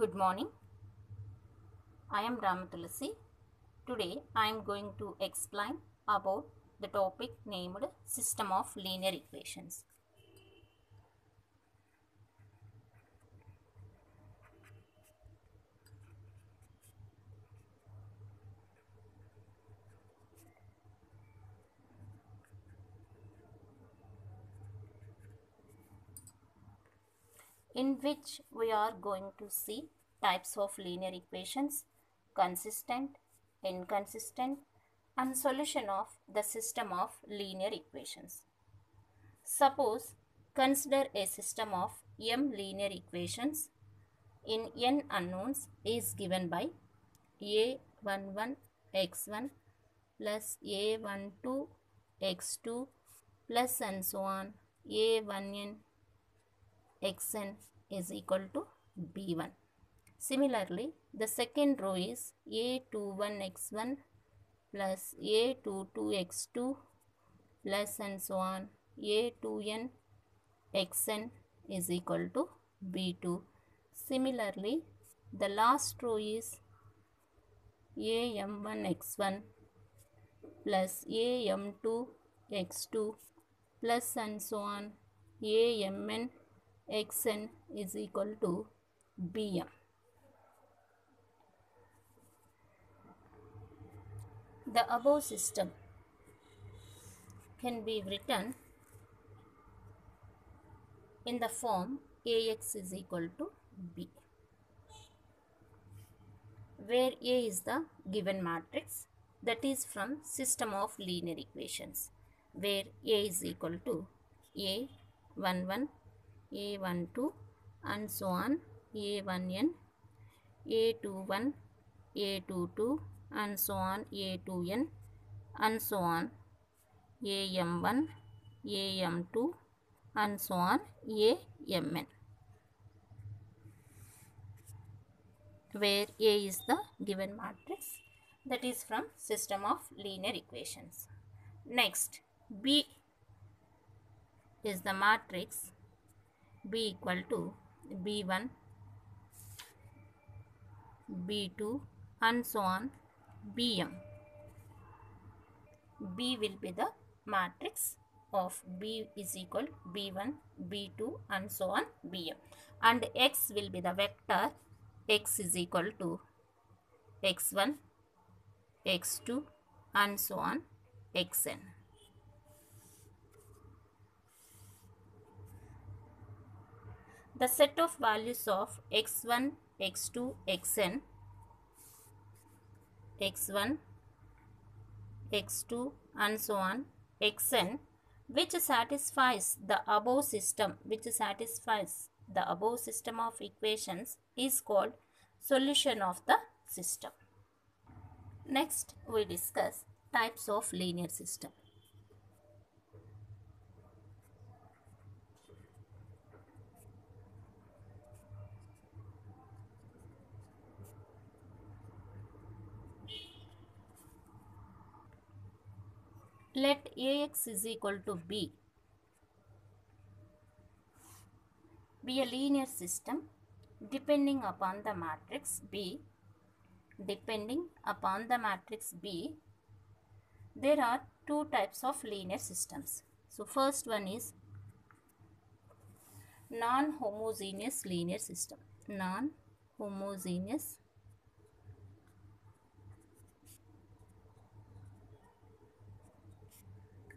Good morning. I am Ramatulasi. Today I am going to explain about the topic named System of Linear Equations. In which we are going to see types of linear equations, consistent, inconsistent, and solution of the system of linear equations. Suppose consider a system of m linear equations in n unknowns is given by a11 x1 plus a12 x2 plus and so on a1n xn is equal to b1. Similarly, the second row is a21 x1 plus a22 x2 plus and so on a2n xn is equal to b2. Similarly, the last row is am1 x1 plus am2 x2 plus and so on amn xn is equal to bm. The above system can be written in the form ax is equal to b, where A is the given matrix, that is from system of linear equations, where A is equal to A11, A12 and so on A1n, A21, A22 and so on A2n and so on AM1, AM2 and so on AMN, where A is the given matrix, that is from system of linear equations. Next, B is the matrix B equal to B1, B2 and so on Bm. B will be the matrix of B is equal B1, B2 and so on Bm, and X will be the vector X is equal to x1, x2 and so on xn. The set of values of x1, x2, xn, x1, x2 and so on xn, which satisfies the above system, of equations is called solution of the system. Next, we discuss types of linear system. Let Ax is equal to B be a linear system depending upon the matrix B. There are two types of linear systems. So first one is non-homogeneous linear system. Non-homogeneous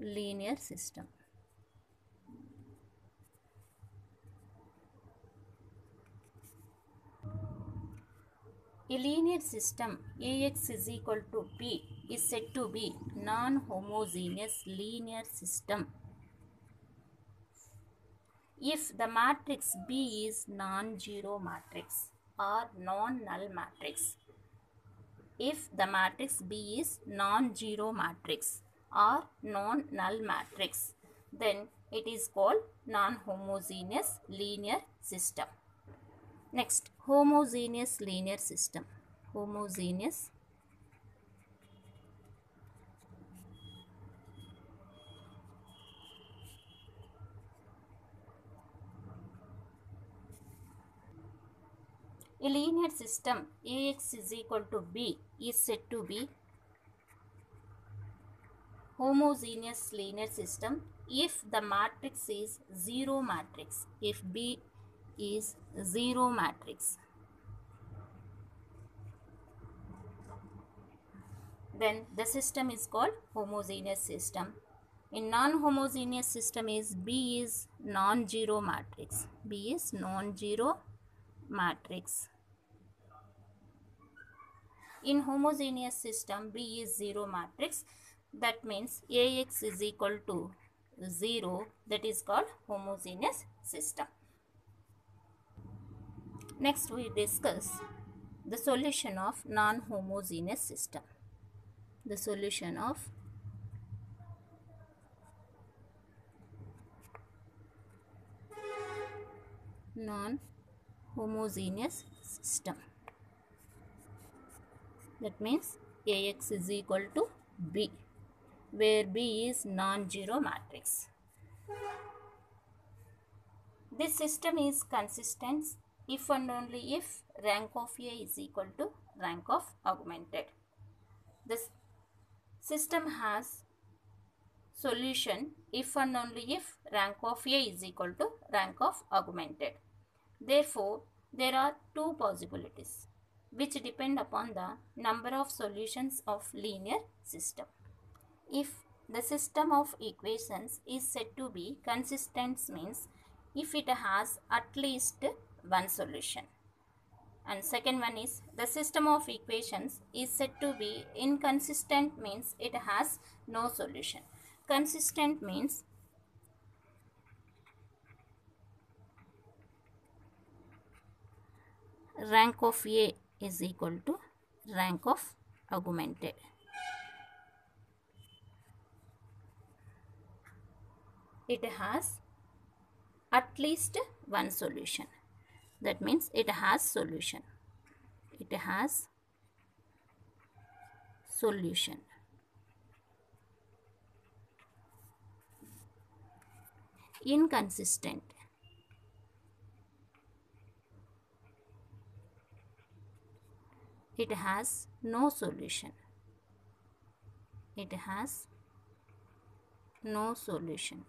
linear system. A linear system Ax is equal to B is said to be non-homogeneous linear system if the matrix B is non-zero matrix or non-null matrix. If the matrix B is non-zero matrix or non-null matrix, then it is called non-homogeneous linear system. Next, homogeneous linear system. Homogeneous A linear system Ax is equal to B is said to be homogeneous linear system if the matrix is zero matrix, if B is zero matrix. Then the system is called homogeneous system. In non-homogeneous system is B is non-zero matrix. B is non-zero matrix. In homogeneous system, B is zero matrix. That means Ax is equal to 0. That is called homogeneous system. Next we discuss the solution of non-homogeneous system. The solution of non-homogeneous system. That means Ax is equal to B, where B is non-zero matrix. This system is consistent if and only if rank of A is equal to rank of augmented. This system has solution if and only if rank of A is equal to rank of augmented. Therefore, there are two possibilities which depend upon the number of solutions of linear system. If the system of equations is said to be consistent means if it has at least one solution. And second one is the system of equations is said to be inconsistent means it has no solution. Consistent means rank of A is equal to rank of augmented. It has at least one solution. That means it has solution. It has solution. Inconsistent. It has no solution. It has no solution.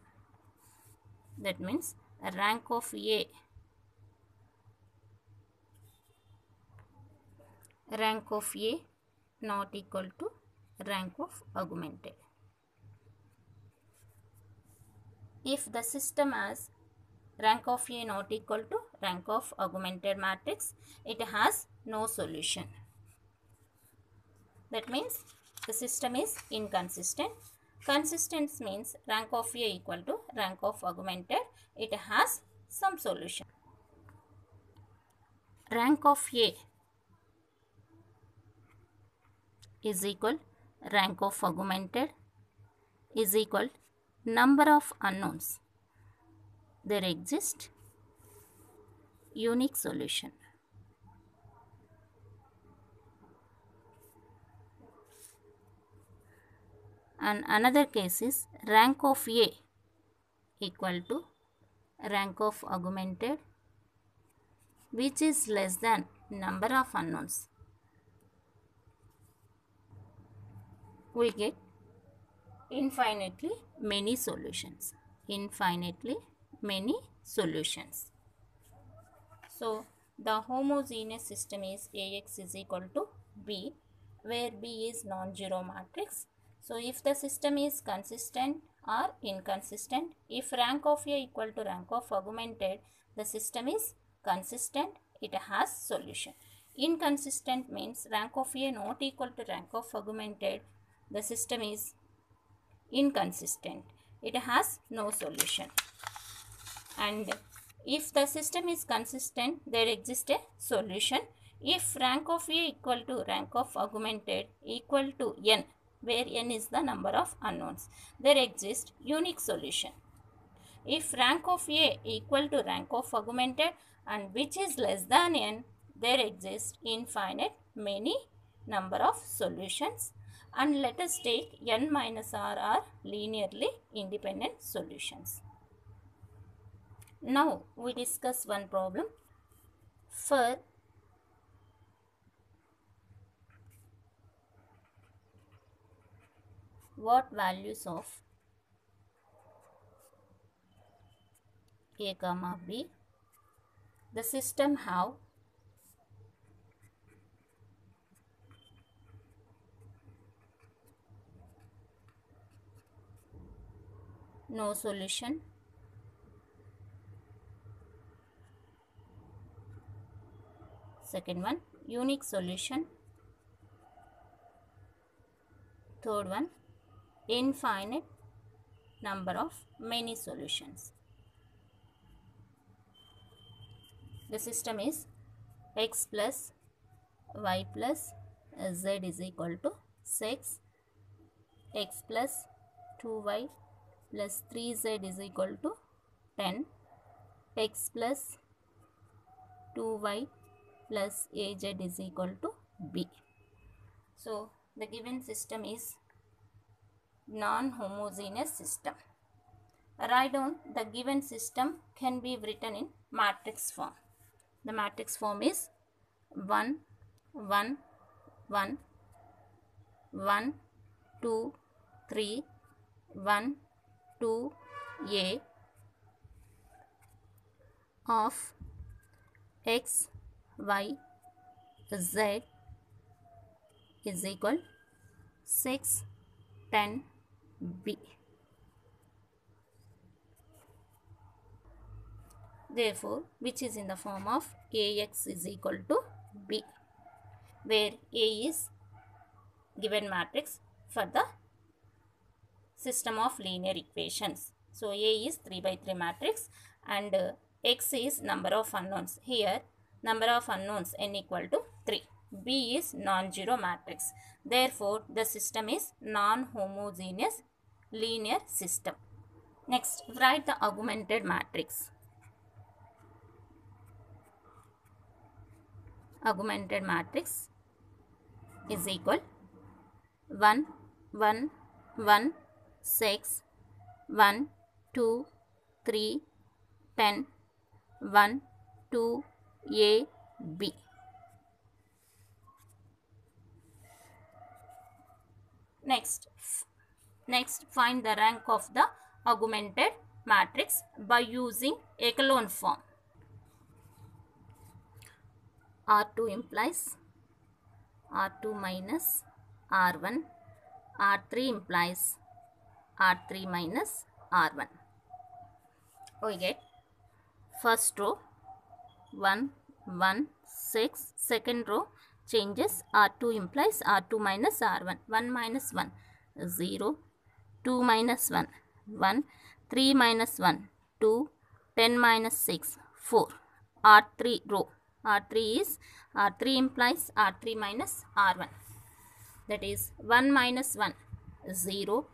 That means rank of A. Rank of A not equal to rank of augmented. If the system has rank of A not equal to rank of augmented matrix, it has no solution. That means the system is inconsistent. Consistent means rank of A equal to rank of augmented. It has some solution. Rank of A is equal rank of augmented is equal number of unknowns. There exists unique solution. And another case is rank of A equal to rank of augmented, which is less than number of unknowns. We get infinitely many solutions. Infinitely many solutions. So, the homogeneous system is Ax is equal to B, where B is non-zero matrix. So, if the system is consistent or inconsistent, if rank of A equal to rank of augmented, the system is consistent, it has solution. Inconsistent means rank of A not equal to rank of augmented, the system is inconsistent, it has no solution. And if the system is consistent, there exists a solution. If rank of A equal to rank of augmented equal to n, where n is the number of unknowns, there exists unique solution. If rank of A equal to rank of augmented and which is less than n, there exists infinite many number of solutions, and let us take n minus r are linearly independent solutions. Now we discuss one problem. For what values of A comma B the system have no solution. Second one, unique solution. Third one, infinite number of many solutions. The system is x plus y plus z is equal to 6, x plus 2y plus 3z is equal to 10, x plus 2y plus az is equal to b. So, the given system is non-homogeneous system. Write down the given system can be written in matrix form. The matrix form is 1, 1, 1, 1, 2, 3, 1, 2, A of x, y, z is equal 6, 10, b. Therefore, which is in the form of Ax is equal to b, where A is given matrix for the system of linear equations. So, A is 3 by 3 matrix and x is number of unknowns. Here, number of unknowns n equal to 3. B is non-zero matrix. Therefore, the system is non-homogeneous linear system. Next, write the augmented matrix. Augmented matrix is equal 1, 1, 1, 6, 1, 2, 3, 10, 1, 2, A, B. Next, find the rank of the augmented matrix by using echelon form. R2 implies R2 minus R1. R3 implies R3 minus R1. We get first row 1, 1, 6. Second row changes R2 implies R2 minus R1. 1 minus 1, 0. 2 minus 1, 1. 3 minus 1, 2. 10 minus 6, 4. R3 row. R3 implies R3 minus R1. That is 1 minus 1, 0.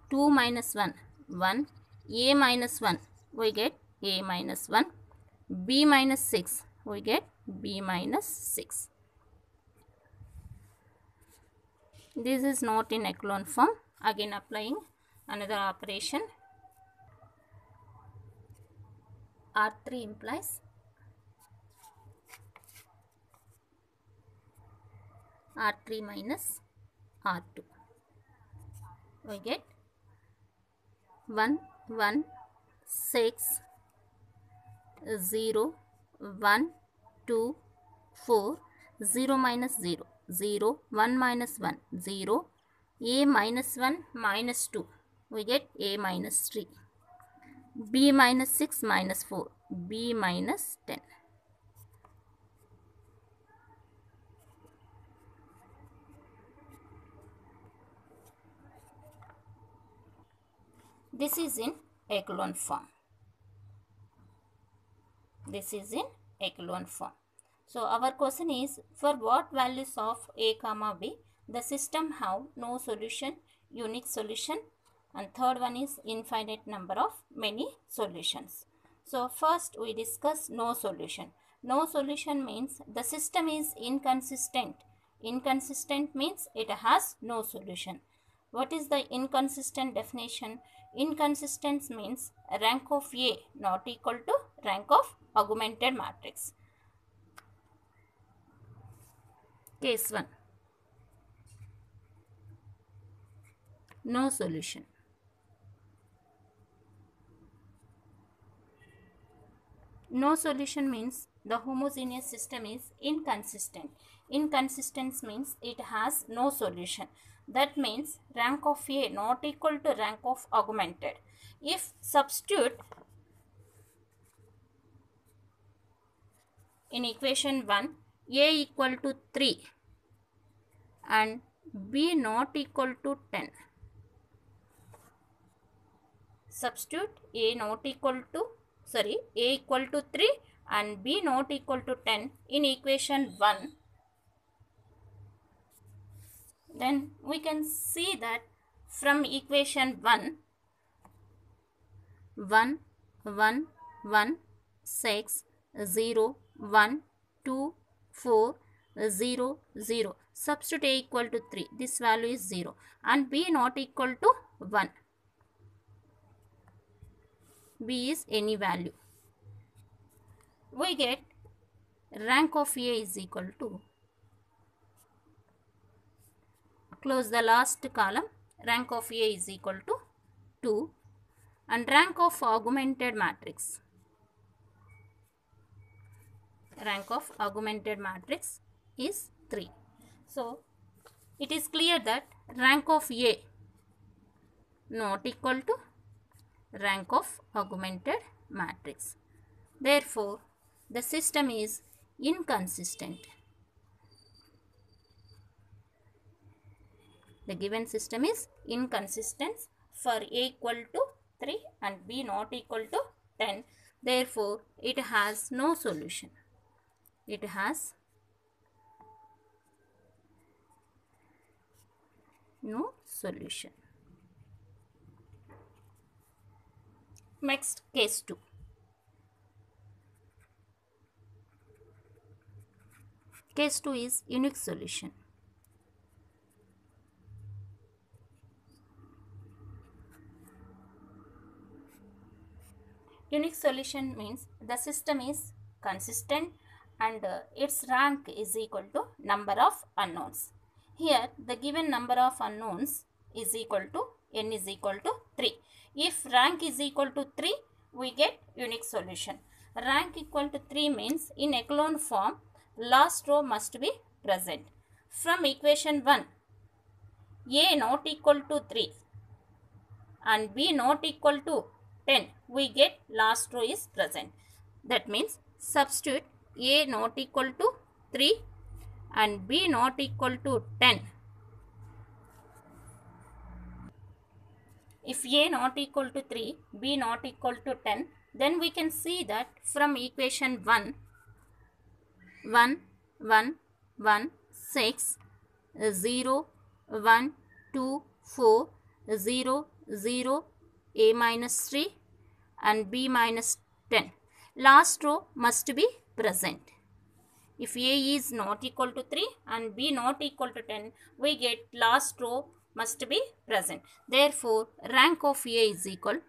2 minus 1, 1. A minus 1, we get A minus 1. B minus 6, we get B minus 6. This is not in echelon form. Again applying another operation. R3 implies R3 minus R2. We get 1, 1, 6, 0, 1, 2, 4, 0 minus 0, 0, 1 minus 1, 0, A minus 1 minus 2, we get A minus 3, B minus 6 minus 4, B minus 10. This is in echelon form. So, our question is, for what values of A comma B the system have no solution, unique solution, and third one is infinite number of many solutions. So, first we discuss no solution. No solution means the system is inconsistent. Inconsistent means it has no solution. What is the inconsistent definition? Inconsistent means rank of A not equal to rank of augmented matrix. Case 1. no solution. No solution means the homogeneous system is inconsistent. Inconsistent means it has no solution. That means rank of A not equal to rank of augmented. If substitute in equation 1 A equal to 3 and B not equal to 10. Substitute A equal to 3 and B not equal to 10 in equation 1. Then we can see that from equation 1, 1, 1, 1, 6, 0, 1, 2, 4, 0, 0. Substitute A equal to 3. This value is 0 and B not equal to 1. B is any value. We get rank of A is equal to, close the last column, rank of A is equal to 2 and rank of augmented matrix. Rank of augmented matrix is 3. So, it is clear that rank of A not equal to rank of augmented matrix. Therefore, the system is inconsistent. The given system is inconsistent for A equal to 3 and B not equal to 10. Therefore, it has no solution. It has no solution. Next, case 2. Case 2 is unique solution. Unique solution means the system is consistent and its rank is equal to number of unknowns. Here the given number of unknowns is equal to n is equal to 3. If rank is equal to 3, we get unique solution. Rank equal to 3 means in echelon form last row must be present. From equation 1, A not equal to 3 and B not equal to 10, we get last row is present. That means substitute A not equal to 3 and B not equal to 10. If A not equal to 3, B not equal to 10, then we can see that from equation 1, 1, 1, 1, 6, 0, 1, 2, 4, 0, 0, A minus 3 and B minus 10. Last row must be present. If A is not equal to 3 and B not equal to 10, we get last row must be present. Therefore, rank of A is equal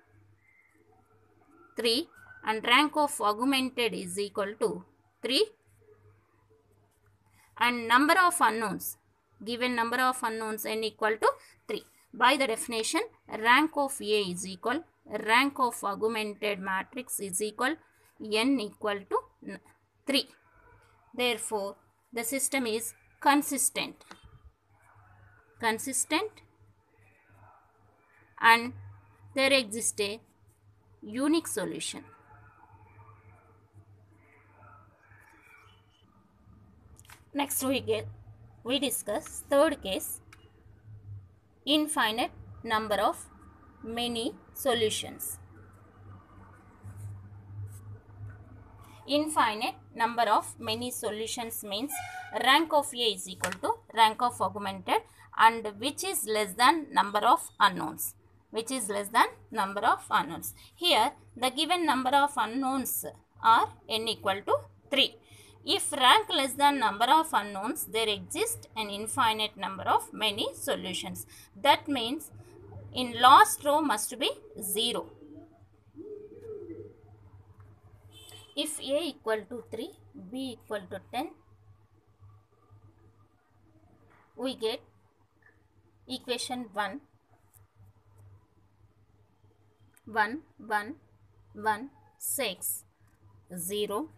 3 and rank of augmented is equal to 3 and number of unknowns, given number of unknowns n equal to 3. By the definition, rank of A is equal rank of augmented matrix is equal n equal to 3. Therefore, the system is consistent and there exists a unique solution. Next we discuss third case, infinite number of many solutions. Infinite number of many solutions means rank of A is equal to rank of augmented and which is less than number of unknowns. Which is less than number of unknowns. Here the given number of unknowns are n equal to 3. If rank less than number of unknowns, there exists an infinite number of many solutions. That means in last row must be 0. If A equal to 3, B equal to 10, we get equation 1, 1 1 1 6 0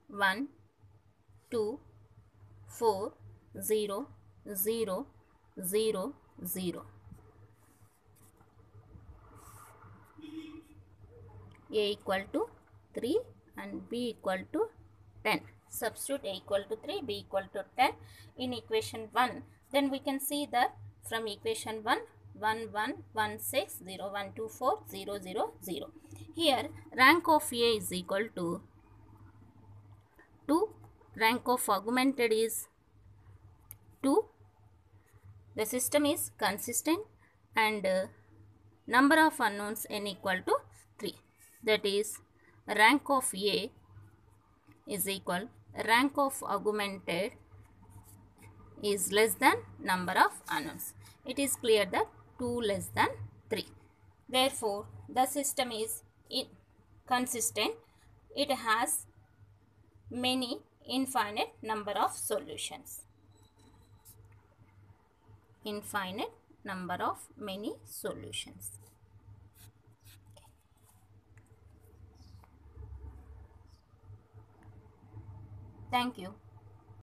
1 2 4 0 0 0 0. A equal to 3 and B equal to 10. Substitute A equal to 3, B equal to 10 in equation 1. Then we can see that from equation 1, 1 1 1 6 0 1 2 4 0 0 0. Here rank of A is equal to 2. Rank of augmented is 2. The system is consistent and number of unknowns n equal to 3. That is rank of A is equal rank of augmented is less than number of unknowns. It is clear that 2 less than 3. Therefore, the system is consistent. It has many infinite number of solutions. Infinite number of many solutions. Thank you.